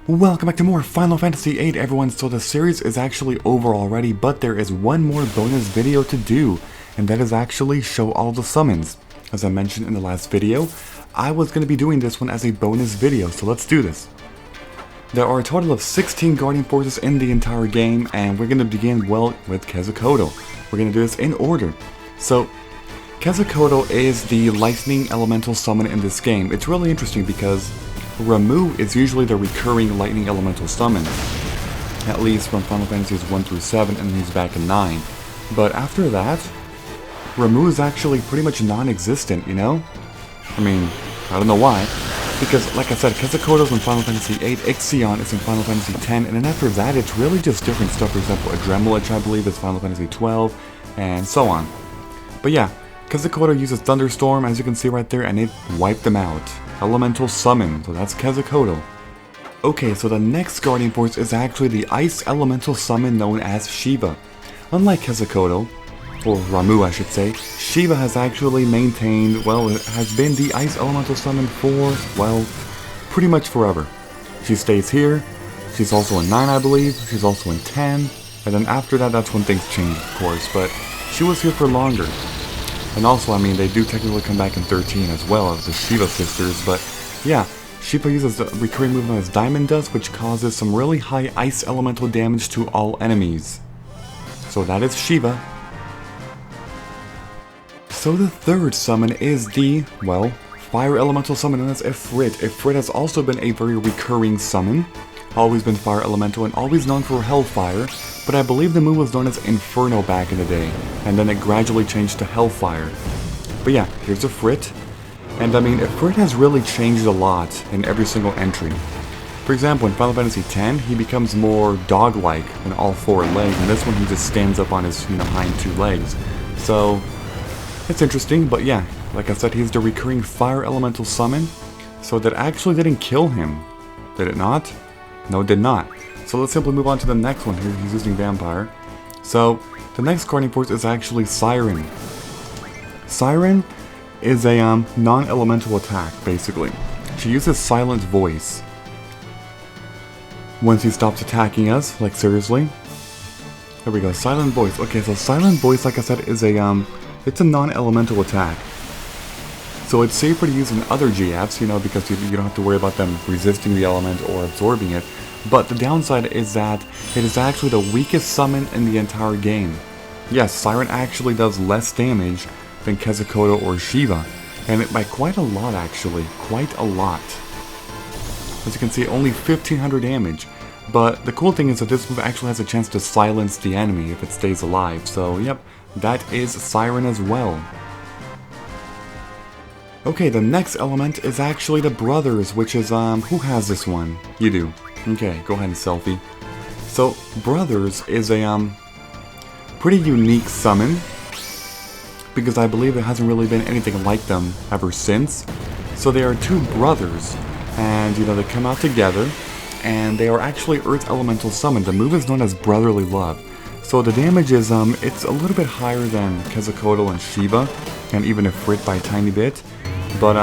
Welcome back to more Final Fantasy VIII, everyone. So the series is actually over already, but there is one more bonus video to do, and that is actually show all the summons. As I mentioned in the last video, I was going to be doing this one as a bonus video, so let's do this. There are a total of 16 Guardian Forces in the entire game, and we're going to begin, well, with Quezacotl. We're going to do this in order. So, Quezacotl is the lightning elemental summon in this game. It's really interesting because Ramuh is usually the recurring lightning elemental summon, at least from Final Fantasies 1 through 7, and he's back in 9. But after that, Ramuh is actually pretty much non-existent, you know? I mean, I don't know why, because like I said, Quezacotl is in Final Fantasy VIII, Ixion is in Final Fantasy X, and then after that it's really just different stuff. For example, Adrenalich, I believe, is Final Fantasy XII, and so on. But yeah, Quezacotl uses Thunderstorm, as you can see right there, and it wiped them out. Elemental summon, so that's Quezacotl. Okay, so the next Guardian Force is actually the Ice Elemental summon known as Shiva. Unlike Quezacotl, or Ramuh I should say, Shiva has actually maintained, well, it has been the Ice Elemental summon for, well, pretty much forever. She stays here, she's also in 9 I believe, she's also in 10, and then after that, that's when things change of course, but she was here for longer. And also, I mean, they do technically come back in 13 as well as the Shiva sisters, but yeah, Shiva uses the recurring move known as Diamond Dust, which causes some really high ice elemental damage to all enemies. So that is Shiva. So the third summon is the, well, fire elemental summon known as Ifrit. Ifrit has also been a very recurring summon, always been fire elemental and always known for Hellfire, but I believe the move was known as Inferno back in the day, and then it gradually changed to Hellfire. But yeah, here's Ifrit, and I mean, Ifrit has really changed a lot in every single entry. For example, in Final Fantasy X, he becomes more dog-like in all 4 legs, and this one he just stands up on his, hind 2 legs. So, it's interesting, but yeah, like I said, he's the recurring fire elemental summon, so that actually didn't kill him. Did it not? No, it did not. So let's simply move on to the next one here. He's using Vampire. So, the next Guardian Force is actually Siren. Siren is a non-elemental attack, basically. She uses Silent Voice. Once he stops attacking us, like seriously. There we go, Silent Voice. Okay, so Silent Voice, like I said, is a it's a non-elemental attack. So it's safer to use in other GFs, because you don't have to worry about them resisting the element or absorbing it. But the downside is that it is actually the weakest summon in the entire game. Yes, Siren actually does less damage than Quezacotl or Shiva, and it by quite a lot actually, quite a lot. As you can see, only 1500 damage. But the cool thing is that this move actually has a chance to silence the enemy if it stays alive, so yep, that is Siren as well. Okay, the next element is actually the Brothers, which is, who has this one? You do. Okay, go ahead and selfie. So, Brothers is a, pretty unique summon, because I believe there hasn't really been anything like them ever since. So they are 2 brothers, and, they come out together, and they are actually Earth Elemental summon. The move is known as Brotherly Love. So the damage is, it's a little bit higher than Quezacotl and Shiva, and even Ifrit by a tiny bit, but,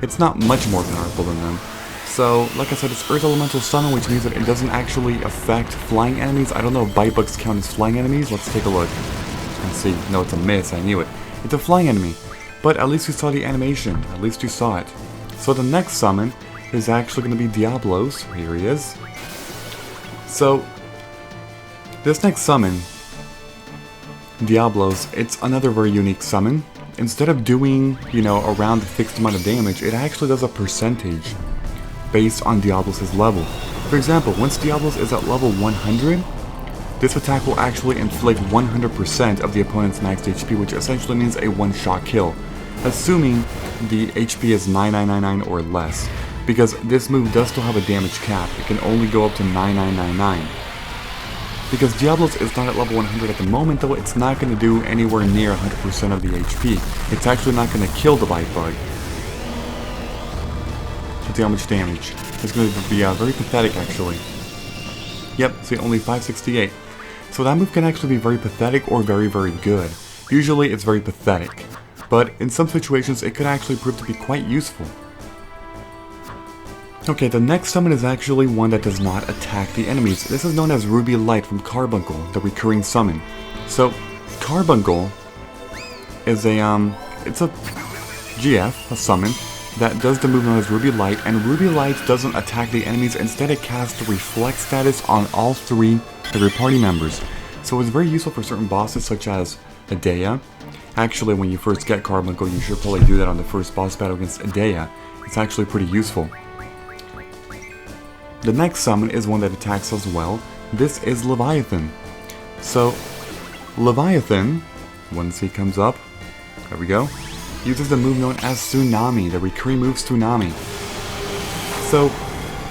it's not much more powerful than them. So, like I said, it's Earth Elemental Summon, which means that it doesn't actually affect flying enemies. I don't know if bite bugs count as flying enemies. Let's take a look and see. No, it's a miss. I knew it. It's a flying enemy. But at least you saw the animation. At least you saw it. So the next summon is actually going to be Diablos. Here he is. So, this next summon, Diablos, it's another very unique summon. Instead of doing, around a fixed amount of damage, it actually does a percentage based on Diablos' level. For example, once Diablos is at level 100, this attack will actually inflict 100% of the opponent's max HP, which essentially means a one-shot kill, assuming the HP is 9999 or less, because this move does still have a damage cap. It can only go up to 9999. Because Diablos is not at level 100 at the moment, though, it's not going to do anywhere near 100% of the HP. It's actually not going to kill the bite bug. Let's see how much damage. It's going to be very pathetic, actually. Yep, see, only 568. So that move can actually be very pathetic or very, very good. Usually it's very pathetic, but in some situations it could actually prove to be quite useful. Okay, the next summon is actually one that does not attack the enemies. This is known as Rubylight from Carbuncle, the recurring summon. So, Carbuncle is it's a GF, a summon, that does the move known as Rubylight, and Rubylight doesn't attack the enemies, instead it casts the Reflect status on all 3 of your party members. So it's very useful for certain bosses such as Adea. Actually, when you first get Carbuncle, you should probably do that on the first boss battle against Adea. It's actually pretty useful. The next summon is one that attacks as well. This is Leviathan. So, Leviathan, once he comes up, there we go, uses the move known as Tsunami, the recurring move Tsunami. So,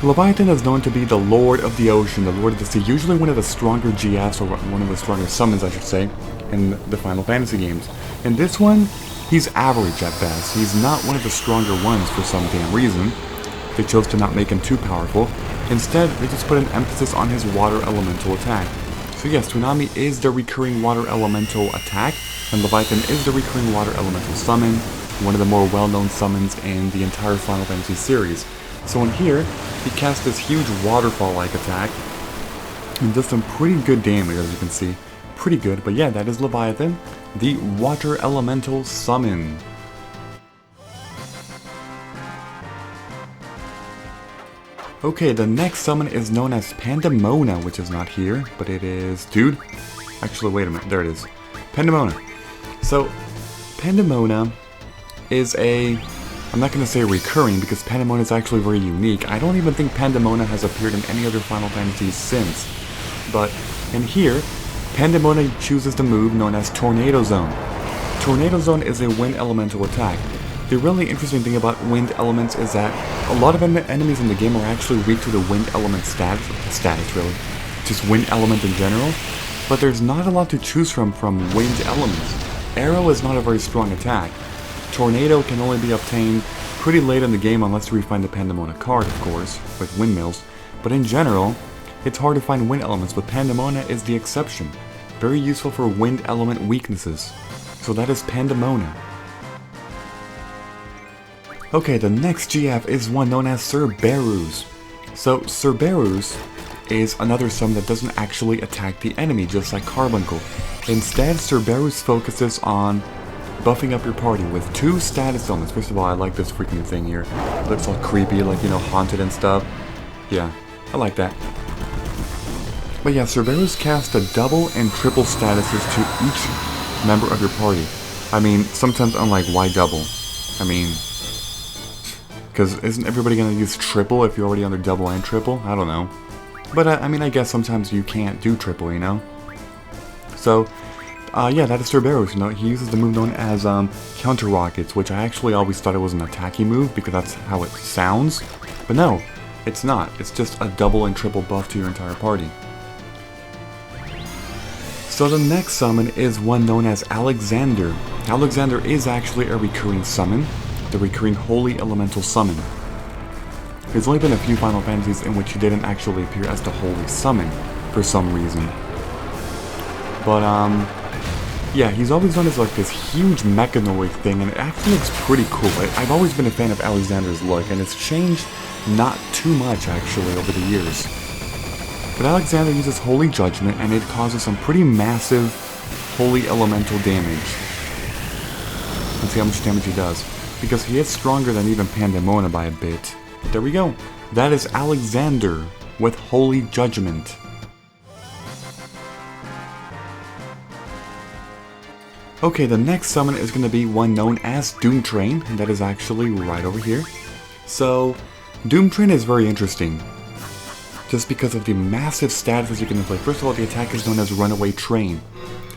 Leviathan is known to be the Lord of the Ocean, the Lord of the Sea, usually one of the stronger GFs, or one of the stronger summons I should say, in the Final Fantasy games. In this one, he's average at best. He's not one of the stronger ones for some damn reason. They chose to not make him too powerful. Instead, they just put an emphasis on his water elemental attack. So yes, Tsunami is the recurring water elemental attack, and Leviathan is the recurring water elemental summon, one of the more well-known summons in the entire Final Fantasy series. So in here, he casts this huge waterfall-like attack, and does some pretty good damage, as you can see. Pretty good, but yeah, that is Leviathan, the water elemental summon. Okay, the next summon is known as Pandemona, which is not here, but it is... Dude? Actually, wait a minute. There it is. Pandemona. So, Pandemona is a... I'm not going to say recurring, because Pandemona is actually very unique. I don't even think Pandemona has appeared in any other Final Fantasy since. But, in here, Pandemona chooses the move known as Tornado Zone. Tornado Zone is a wind elemental attack. The really interesting thing about wind elements is that a lot of enemies in the game are actually weak to the wind element status really, just wind element in general, but there's not a lot to choose from wind elements. Arrow is not a very strong attack. Tornado can only be obtained pretty late in the game unless you find the Pandemona card, of course, with windmills, but in general, it's hard to find wind elements, but Pandemona is the exception. Very useful for wind element weaknesses. So that is Pandemona. Okay, the next GF is one known as Cerberus. So, Cerberus is another summon that doesn't actually attack the enemy, just like Carbuncle. Instead, Cerberus focuses on buffing up your party with 2 status elements. First of all, I like this freaking thing here. It looks all creepy, like, you know, haunted and stuff. Yeah, I like that. But yeah, Cerberus casts a double and triple statuses to each member of your party. I mean, sometimes I'm like, why double? I mean... because isn't everybody going to use triple if you're already under double and triple? I don't know. But I mean, I guess sometimes you can't do triple, you know? So, yeah, that is Cerberus. You know, he uses the move known as Counter Rockets, which I actually always thought it was an attacking move because that's how it sounds. But no, it's not. It's just a double and triple buff to your entire party. So the next summon is one known as Alexander. Alexander is actually a recurring summon. The recurring Holy Elemental Summon. There's only been a few Final Fantasies in which he didn't actually appear as the Holy Summon, for some reason. But, yeah, he's always known as like this huge mechanoid thing, and it actually looks pretty cool. I've always been a fan of Alexander's look, and it's changed not too much, actually, over the years. But Alexander uses Holy Judgment, and it causes some pretty massive Holy Elemental damage. Let's see how much damage he does. Because he is stronger than even Pandemona by a bit. But there we go. That is Alexander with Holy Judgment. Okay, the next summon is going to be one known as Doomtrain, and that is actually right over here. So, Doomtrain is very interesting. Just because of the massive statuses you can inflict. First of all, the attack is known as Runaway Train.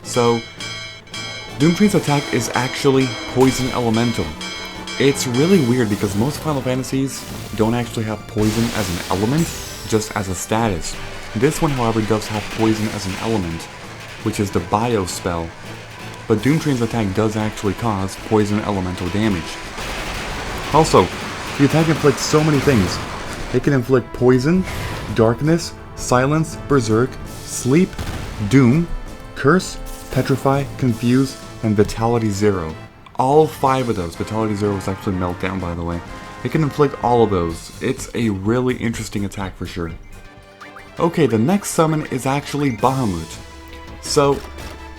So, Doomtrain's attack is actually Poison Elemental. It's really weird because most Final Fantasies don't actually have poison as an element, just as a status. This one, however, does have poison as an element, which is the Bio spell. But Doomtrain's attack does actually cause poison elemental damage. Also, the attack inflicts so many things. It can inflict poison, darkness, silence, berserk, sleep, doom, curse, petrify, confuse, and vitality 0. All 5 of those. Vitality 0 was actually Meltdown, by the way. It can inflict all of those. It's a really interesting attack for sure. Okay, the next summon is actually Bahamut. So,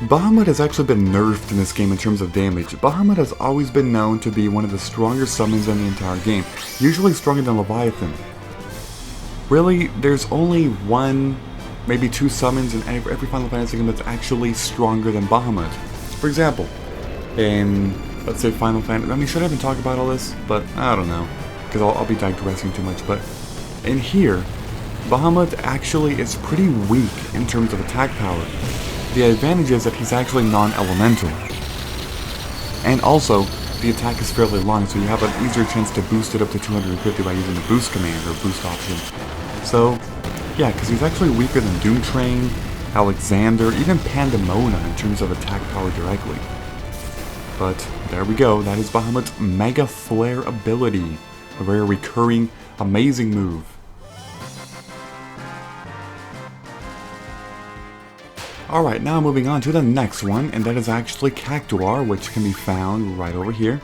Bahamut has actually been nerfed in this game in terms of damage. Bahamut has always been known to be one of the stronger summons in the entire game, usually stronger than Leviathan. Really, there's only one, maybe two summons in every Final Fantasy game that's actually stronger than Bahamut. For example, in, let's say, Final Fantasy, I mean, should I even talk about all this? But, I don't know, because I'll be digressing too much, but in here, Bahamut actually is pretty weak in terms of attack power. The advantage is that he's actually non-elemental. And also, the attack is fairly long, so you have an easier chance to boost it up to 250 by using the boost command or boost option. So, yeah, because he's actually weaker than Doomtrain, Alexander, even Pandemona in terms of attack power directly. But there we go, that is Bahamut's Mega Flare ability. A very recurring, amazing move. Alright, now moving on to the next one, and that is actually Cactuar, which can be found right over here.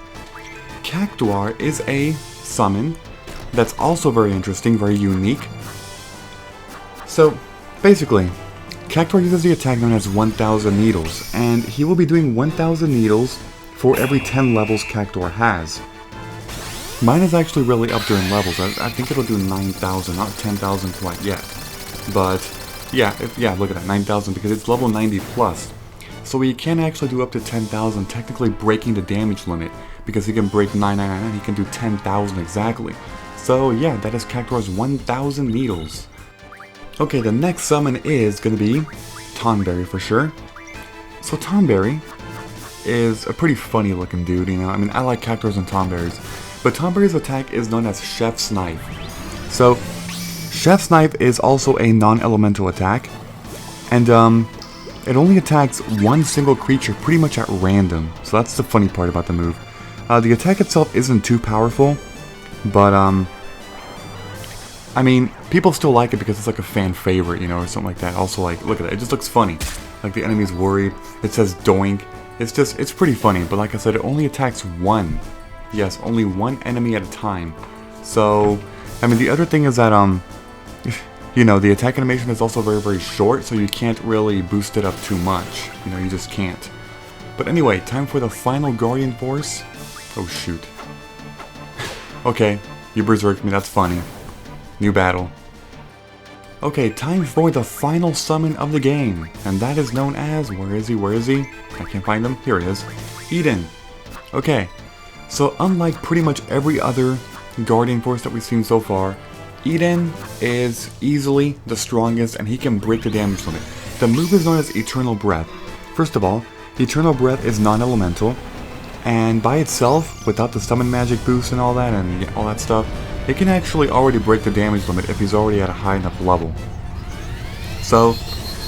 Cactuar is a summon that's also very interesting, very unique. So, basically, Cactuar uses the attack known as 1000 Needles, and he will be doing 1000 Needles for every 10 levels Cactuar has. Mine is actually really up there in levels. I think it'll do 9,000, not 10,000 quite yet. But yeah, look at that, 9,000 because it's level 90 plus. So he can actually do up to 10,000, technically breaking the damage limit. Because he can break 999, he can do 10,000 exactly. So yeah, that is Cactuar's 1000 Needles. Okay, the next summon is going to be Tonberry for sure. So Tonberry is a pretty funny looking dude, you know. I mean, I like Cactuars and Tonberries. But Tonberry's attack is known as Chef's Knife. So, Chef's Knife is also a non-elemental attack, and it only attacks one single creature pretty much at random, so that's the funny part about the move. The attack itself isn't too powerful, but I mean, people still like it because it's like a fan favorite, you know, or something like that. Also, like, look at that, it just looks funny. Like the enemy's worried, it says doink, it's pretty funny, but like I said, it only attacks one. Yes, only one enemy at a time. So, I mean, the other thing is that, you know, the attack animation is also very, very short, so you can't really boost it up too much. You know, you just can't. But anyway, time for the final Guardian Force. Oh, shoot. Okay, you berserked me, that's funny. New battle. Okay, time for the final summon of the game, and that is known as, where is he? I can't find him, here he is. Eden. Okay, so unlike pretty much every other Guardian Force that we've seen so far, Eden is easily the strongest and he can break the damage limit. The move is known as Eternal Breath. First of all, Eternal Breath is non-elemental, and by itself, without the summon magic boost and all that stuff, it can actually already break the damage limit if he's already at a high enough level. So,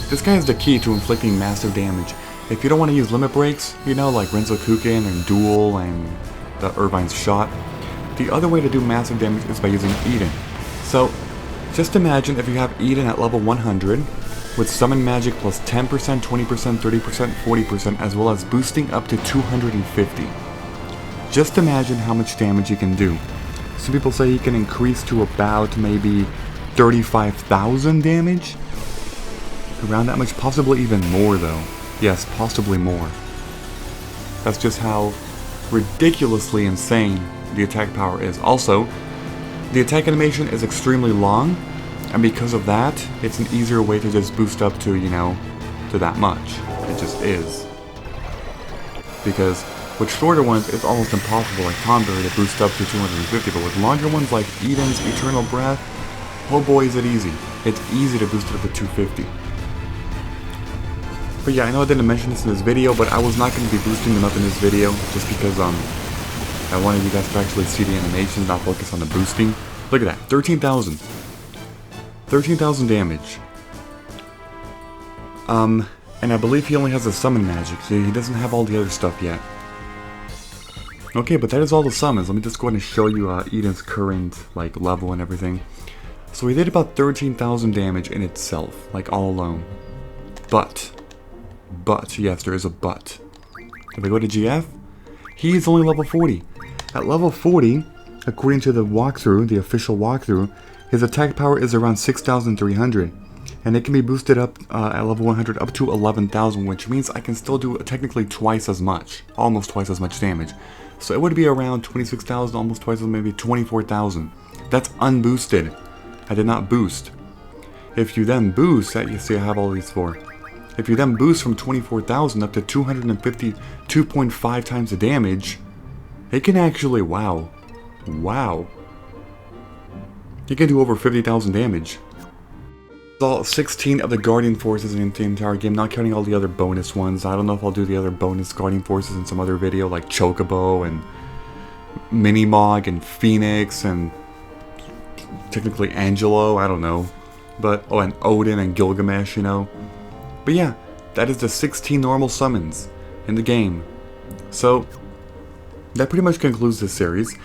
this guy is the key to inflicting massive damage. If you don't want to use limit breaks, you know, like Renzokuken and Duel and the Irvine's Shot, the other way to do massive damage is by using Eden. So, just imagine if you have Eden at level 100, with summon magic plus 10%, 20%, 30%, 40%, as well as boosting up to 250. Just imagine how much damage he can do. Some people say he can increase to about maybe 35,000 damage? Around that much, possibly even more though. Yes, possibly more. That's just how ridiculously insane the attack power is. Also, the attack animation is extremely long, and because of that, it's an easier way to just boost up to, you know, to that much. It just is. Because with shorter ones, it's almost impossible, like Tonberry, to boost up to 250, but with longer ones like Eden's Eternal Breath, oh boy is it easy. It's easy to boost it up to 250. But yeah, I know I didn't mention this in this video, but I was not going to be boosting them up in this video, just because I wanted you guys to actually see the animations, not focus on the boosting. Look at that, 13,000. 13,000 damage. And I believe he only has the summon magic, so he doesn't have all the other stuff yet. Okay, but that is all the summons. Let me just go ahead and show you Eden's current like level and everything. So he did about 13,000 damage in itself, like all alone. But, yes, there is a but. If I go to GF, he is only level 40. At level 40, according to the walkthrough, the official walkthrough, his attack power is around 6,300. And it can be boosted up at level 100 up to 11,000, which means I can still do technically twice as much. Almost twice as much damage. So it would be around 26,000, almost twice as maybe 24,000. That's unboosted. I did not boost. If you then boost, you see I have all these for. If you then boost from 24,000 up to 252.5 times the damage, it can actually, wow. Wow. You can do over 50,000 damage. All 16 of the Guardian Forces in the entire game, not counting all the other bonus ones. I don't know if I'll do the other bonus Guardian Forces in some other video, like Chocobo and Minimog and Phoenix and technically Angelo, I don't know. But, oh, and Odin and Gilgamesh, you know. But yeah, that is the 16 normal summons in the game. So, that pretty much concludes this series.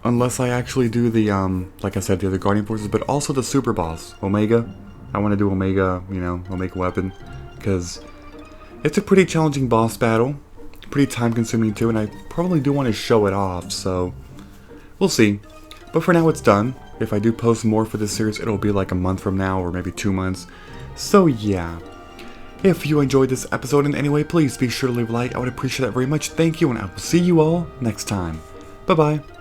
Unless I actually do the, like I said, the other Guardian Forces, but also the Super Boss, Omega. I want to do Omega, you know, Omega Weapon, because it's a pretty challenging boss battle, pretty time-consuming too, and I probably do want to show it off, so we'll see. But for now, it's done. If I do post more for this series, it'll be like a month from now, or maybe 2 months. So yeah. If you enjoyed this episode in any way, please be sure to leave a like. I would appreciate that very much. Thank you, and I will see you all next time. Bye-bye.